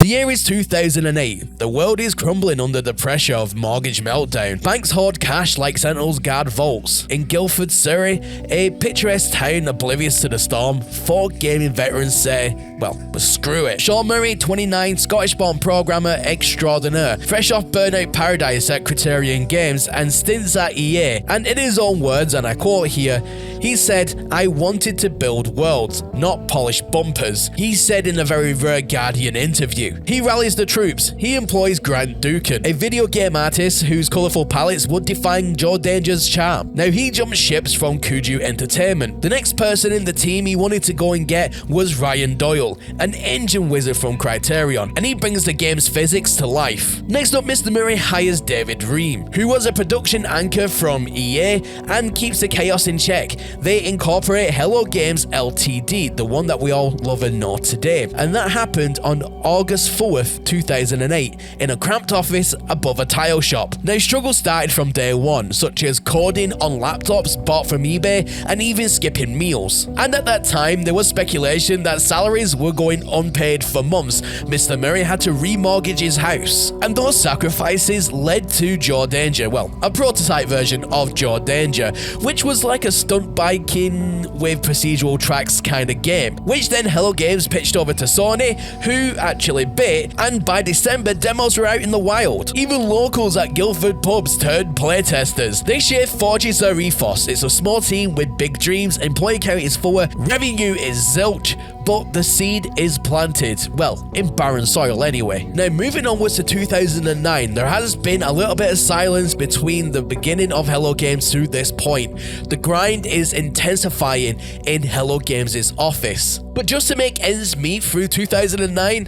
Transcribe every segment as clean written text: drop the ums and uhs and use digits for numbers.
The year is 2008. The world is crumbling under the pressure of mortgage meltdown. Banks hoard cash like Sentinels guard vaults. In Guildford, Surrey, a picturesque town oblivious to the storm, 4 gaming veterans say, well, screw it. Sean Murray, 29, Scottish-born programmer extraordinaire, fresh off Burnout Paradise at Criterion Games and stints at EA, and in his own words, and I quote here, he said, "I wanted to build worlds, not polish bumpers," he said in a very rare Guardian interview. He rallies the troops. He employs Grant Dukan, a video game artist whose colourful palettes would define Joe Danger's charm. Now he jumped ships from Kuju Entertainment. The next person in the team he wanted to go and get was Ryan Doyle, an engine wizard from Criterion, and he brings the game's physics to life. Next up, Mr. Murray hires David Ream, who was a production anchor from EA and keeps the chaos in check. They incorporate Hello Games Ltd, the one that we all love and know today, and that happened on August 4th, 2008, in a cramped office above a tile shop. Now, struggles started from day one, such as coding on laptops bought from eBay and even skipping meals. And at that time, there was speculation that salaries were going unpaid for months. Mr. Murray had to remortgage his house. And those sacrifices led to Joe Danger, well, a prototype version of Joe Danger, which was like a stunt biking with procedural tracks kind of game, which then Hello Games pitched over to Sony, who actually bit, and by December, demos were out in the wild. Even locals at Guildford pubs turned playtesters. This shit forges their ethos. It's a small team with big dreams, employee count is 4, revenue is zilch, but the seed is planted, well, in barren soil anyway. Now, moving onwards to 2009, there has been a little bit of silence between the beginning of Hello Games to this point. The grind is intensifying in Hello Games' office. But just to make ends meet through 2009,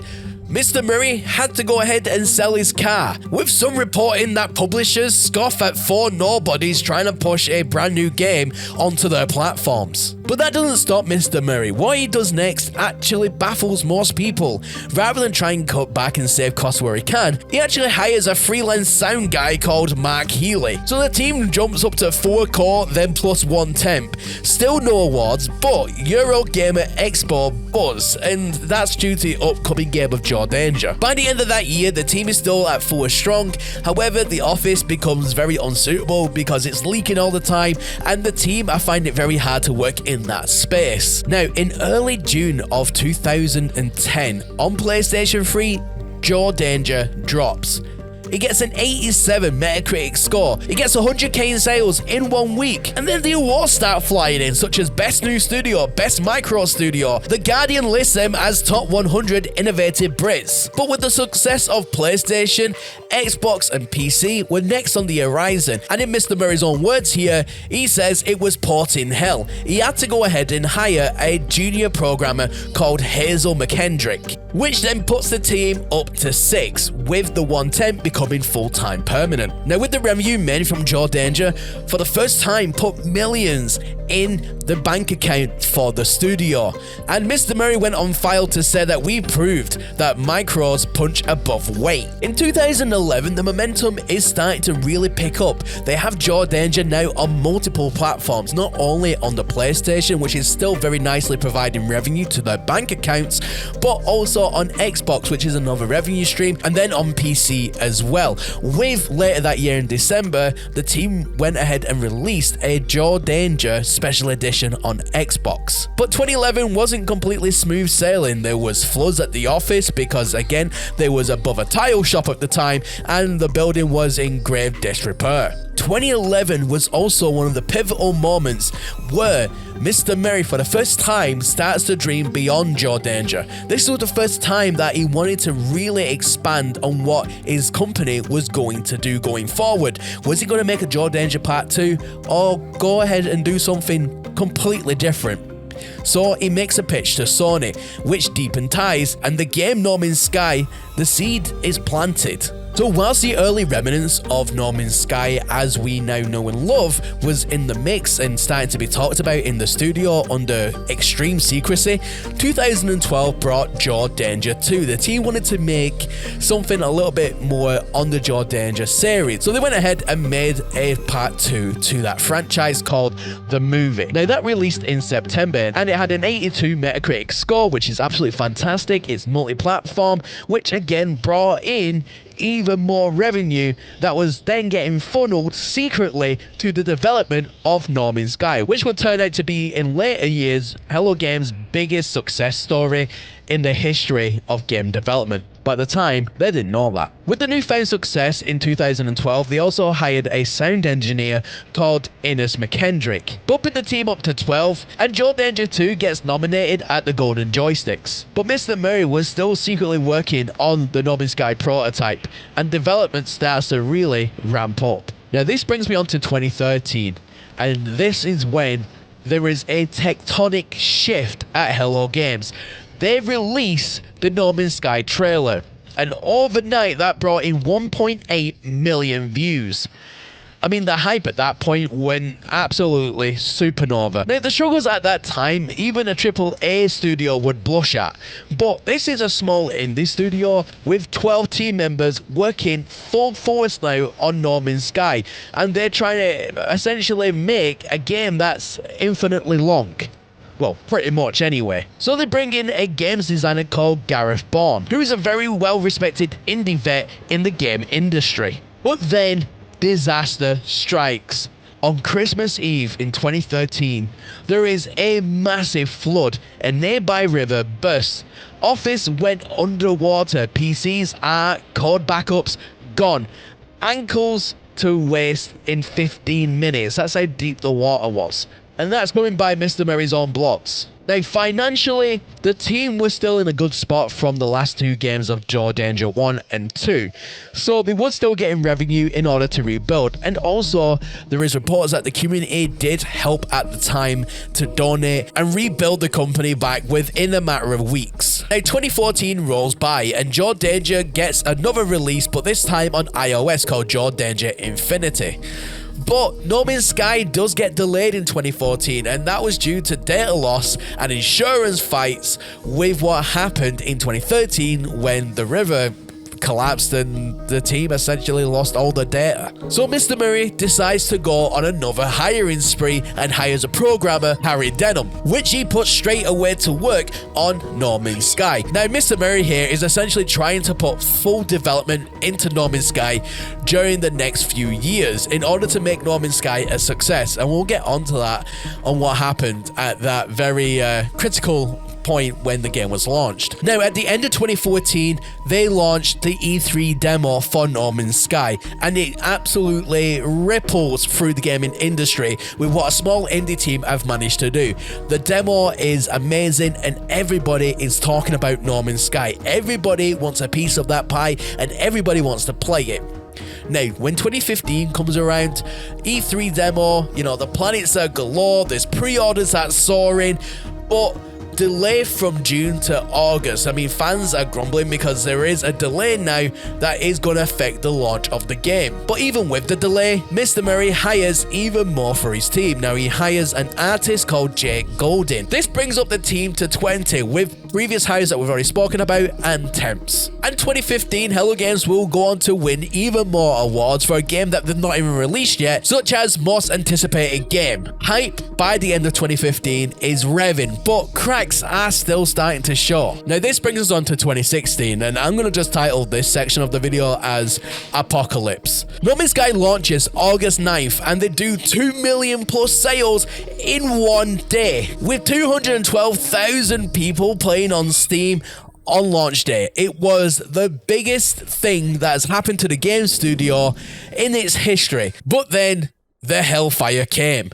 Mr. Murray had to go ahead and sell his car, with some reporting that publishers scoff at 4 nobodies trying to push a brand new game onto their platforms. But that doesn't stop Mr. Murray. What he does next actually baffles most people. Rather than try and cut back and save costs where he can, he actually hires a freelance sound guy called Mark Healy. So the team jumps up to 4 core, then plus 1 temp. Still no awards, but Eurogamer Expo buzz, and that's due to the upcoming game of Joe Danger. By the end of that year, the team is still at 4 strong. However, the office becomes very unsuitable because it's leaking all the time, and the team are finding it very hard to work in that space. Now, in early June of 2010, on PlayStation 3, Joe Danger drops. It gets an 87 Metacritic score. It gets 100k in sales in 1 week. And then the awards start flying in, such as Best New Studio, Best Micro Studio. The Guardian lists them as Top 100 Innovative Brits. But with the success of PlayStation, Xbox and PC were next on the horizon. And in Mr. Murray's own words here, he says it was porting hell. He had to go ahead and hire a junior programmer called Hazel McKendrick, which then puts the team up to 6, with the 1 temp becoming full-time permanent. Now, with the revenue made from Joe Danger, for the first time put millions in the bank account for the studio. And Mr. Murray went on file to say that we proved that micros punch above weight. In 2011, the momentum is starting to really pick up. They have Joe Danger now on multiple platforms, not only on the PlayStation, which is still very nicely providing revenue to their bank accounts, but also on Xbox, which is another revenue stream, and then on PC as well. With later that year in December, the team went ahead and released a Joe Danger special edition on Xbox. But 2011 wasn't completely smooth sailing. There was floods at the office because, again, there was above a tile shop at the time and the building was in grave disrepair. 2011 was also one of the pivotal moments where Mr. Murray, for the first time, starts to dream beyond Joe Danger. This was the first time that he wanted to really expand on what his company was going to do going forward. Was he going to make a Joe Danger Part 2 or go ahead and do something completely different? So he makes a pitch to Sony, which deepened ties, and the game Norman Sky, the seed is planted. So whilst the early remnants of No Man's Sky as we now know and love was in the mix and starting to be talked about in the studio under extreme secrecy, 2012 brought Jaw Danger 2. The team wanted to make something a little bit more on the Jaw Danger series, so they went ahead and made a part 2 to that franchise called The Movie. Now that released in September and it had an 82 Metacritic score, which is absolutely fantastic. It's multi-platform, which again brought in even more revenue that was then getting funneled secretly to the development of No Man's Sky, which would turn out to be in later years Hello Games' biggest success story in the history of game development. But at the time, they didn't know that. With the newfound success in 2012, they also hired a sound engineer called Innes McKendrick, bumping the team up to 12, and Jaw Danger 2 gets nominated at the Golden Joysticks. But Mr. Murray was still secretly working on the No Man's Sky prototype, and development starts to really ramp up. Now this brings me on to 2013, and this is when there is a tectonic shift at Hello Games. They release the No Man's Sky trailer, and overnight that brought in 1.8 million views. I mean, the hype at that point went absolutely supernova. Now, the struggles at that time, even a AAA studio would blush at. But this is a small indie studio with 12 team members working full force now on No Man's Sky. And they're trying to essentially make a game that's infinitely long. Well, pretty much anyway. So they bring in a games designer called Gareth Bourne, who is a very well-respected indie vet in the game industry. But then, disaster strikes. On Christmas Eve in 2013, there is a massive flood. A nearby river bursts. Office went underwater. PCs are code backups gone. Ankles to waist in 15 minutes. That's how deep the water was. And that's going by Mr. Murray's own blocks. Now, financially, the team was still in a good spot from the last 2 games of Jaw Danger 1 and 2. So they were still getting revenue in order to rebuild. And also, there is reports that the community did help at the time to donate and rebuild the company back within a matter of weeks. Now, 2014 rolls by and Jaw Danger gets another release, but this time on iOS called Jaw Danger Infinity. But No Man's Sky does get delayed in 2014, and that was due to data loss and insurance fights with what happened in 2013 when the river collapsed and the team essentially lost all the data. So Mr. Murray decides to go on another hiring spree and hires a programmer, Harry Denham, which he puts straight away to work on No Man's Sky. Now Mr. Murray here is essentially trying to put full development into No Man's Sky during the next few years in order to make No Man's Sky a success, and we'll get onto that on what happened at that very critical point when the game was launched. Now, at the end of 2014, they launched the E3 demo for No Man's Sky, and it absolutely ripples through the gaming industry with what a small indie team have managed to do. The demo is amazing, and everybody is talking about No Man's Sky. Everybody wants a piece of that pie, and everybody wants to play it. Now, when 2015 comes around, E3 demo, you know, the planets are galore, there's pre-orders that's soaring, but delay from June to August. I mean, fans are grumbling because there is a delay now that is going to affect the launch of the game. But even with the delay, Mr. Murray hires even more for his team. Now, he hires an artist called Jake Golding. This brings up the team to 20 with previous hires that we've already spoken about and temps. And 2015, Hello Games will go on to win even more awards for a game that they've not even released yet, such as Most Anticipated Game. Hype by the end of 2015 is revving, but cracks are still starting to show. Now, this brings us on to 2016, and I'm going to just title this section of the video as Apocalypse. No Man's Sky launches August 9th, and they do 2 million plus sales in one day, with 212,000 people playing on Steam on launch day. It was the biggest thing that has happened to the game studio in its history. But then the hellfire came.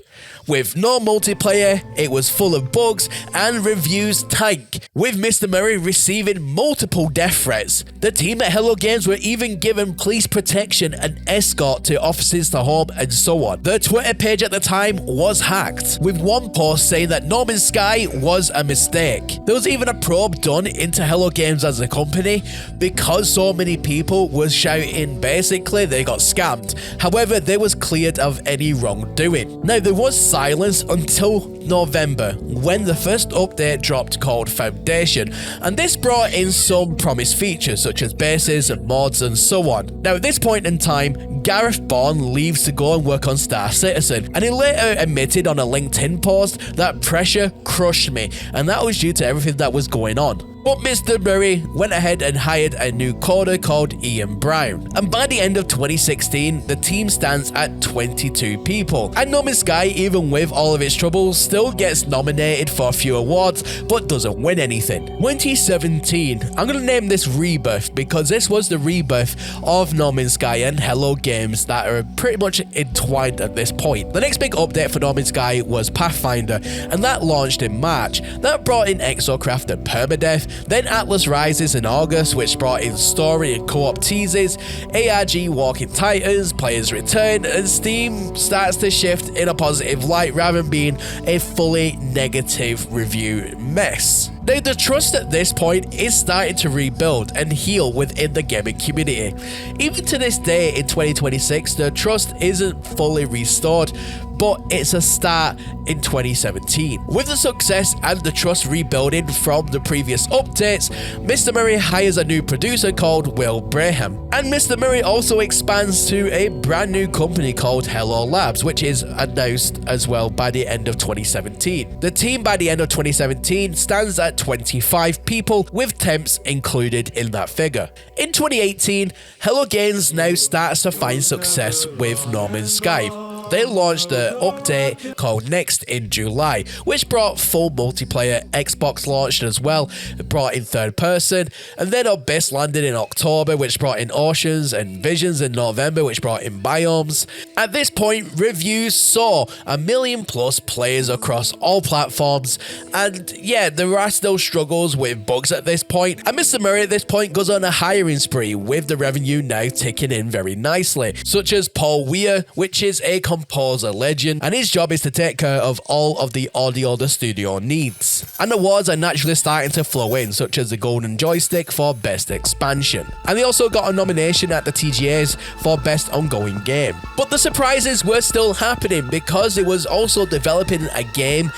With no multiplayer, it was full of bugs, and reviews tank, with Mr. Murray receiving multiple death threats. The team at Hello Games were even given police protection and escort to offices to home and so on. The Twitter page at the time was hacked, with one post saying that No Man's Sky was a mistake. There was even a probe done into Hello Games as a company because so many people were shouting basically they got scammed. However, they was cleared of any wrongdoing. Now, there was silence until November when the first update dropped called Foundation, and this brought in some promised features such as bases and mods and so on. Now, at this point in time, Gareth Bourne leaves to go and work on Star Citizen, and he later admitted on a LinkedIn post that pressure crushed me, and that was due to everything that was going on. But Mr. Murray went ahead and hired a new coder called Ian Brown. And by the end of 2016, the team stands at 22 people. And No Man's Sky, even with all of its troubles, still gets nominated for a few awards, but doesn't win anything. 2017, I'm going to name this Rebirth because this was the rebirth of No Man's Sky and Hello Games that are pretty much entwined at this point. The next big update for No Man's Sky was Pathfinder, and that launched in March. That brought in Exocraft and Permadeath. Then Atlas Rises in August, which brought in story and co-op teases, ARG Walking Titans, players return, and Steam starts to shift in a positive light rather than being a fully negative review mess. Now, the trust at this point is starting to rebuild and heal within the gaming community. Even to this day in 2026, the trust isn't fully restored, but it's a start in 2017. With the success and the trust rebuilding from the previous updates, Mr. Murray hires a new producer called Will Braham. And Mr. Murray also expands to a brand new company called Hello Labs, which is announced as well by the end of 2017. The team by the end of 2017 stands at 25 people, with temps included in that figure. In 2018, Hello Games now starts to find success with No Man's Sky. They launched the update called Next in July, which brought full multiplayer. Xbox launched as well, it brought in third person, and then Abyss landed in October, which brought in Oceans, and Visions in November, which brought in Biomes. At this point, reviews saw 1 million plus players across all platforms, and yeah, there are still struggles with bugs at this point, and Mr. Murray at this point goes on a hiring spree, with the revenue now ticking in very nicely, such as Paul Weir, which is a composer legend, and his job is to take care of all of the audio the studio needs. And awards are naturally starting to flow in, such as the Golden Joystick for Best Expansion. And they also got a nomination at the TGAs for Best Ongoing Game. But the surprises were still happening because it was also developing a game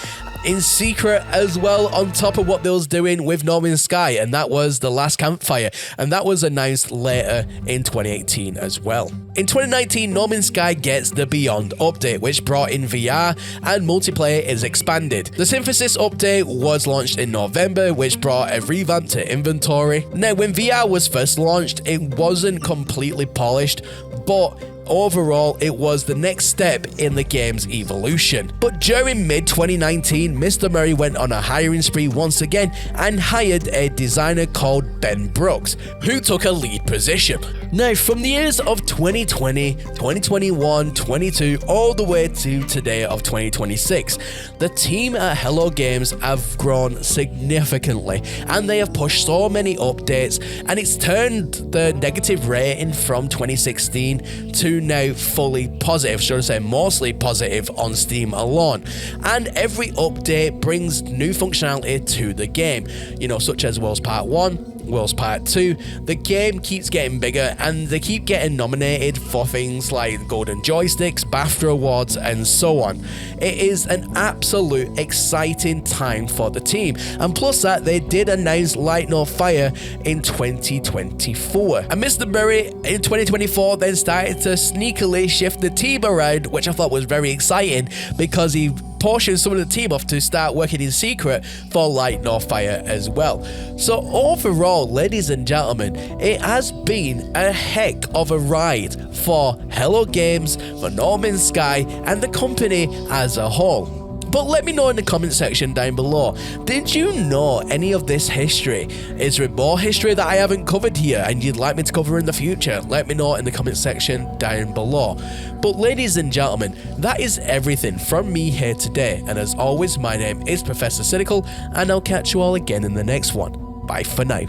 in secret as well on top of what they was doing with No Man's Sky, and that was The Last Campfire, and that was announced later in 2018 as well. In 2019, No Man's Sky gets the Beyond update, which brought in VR and multiplayer is expanded. The Synthesis update was launched in November, which brought a revamp to inventory. Now, when VR was first launched, it wasn't completely polished, but overall, it was the next step in the game's evolution. But during mid-2019, Mr. Murray went on a hiring spree once again and hired a designer called Ben Brooks, who took a lead position. Now, from the years of 2020, 2021, 22, all the way to today of 2026, the team at Hello Games have grown significantly, and they have pushed so many updates, and it's turned the negative rating from 2016 to now fully positive, should I say mostly positive on Steam alone. And every update brings new functionality to the game, you know, such as Worlds Part 1, Worlds Part 2. The game keeps getting bigger, and they keep getting nominated for things like Golden Joysticks, BAFTA Awards, and so on. It is an absolute exciting time for the team, and plus that, they did announce Light No Fire in 2024. And Mr. Murray in 2024 then started to sneakily shift the team around, which I thought was very exciting because he portioned some of the team off to start working in secret for Light No Fire as well. So overall, ladies and gentlemen, it has been a heck of a ride for Hello Games, for No Man's Sky, and the company as a whole. But let me know in the comment section down below, did you know any of this history? Is there more history that I haven't covered here and you'd like me to cover in the future? Let me know in the comment section down below. But ladies and gentlemen, that is everything from me here today, and as always, my name is Professor Cynical, and I'll catch you all again in the next one. Bye for now.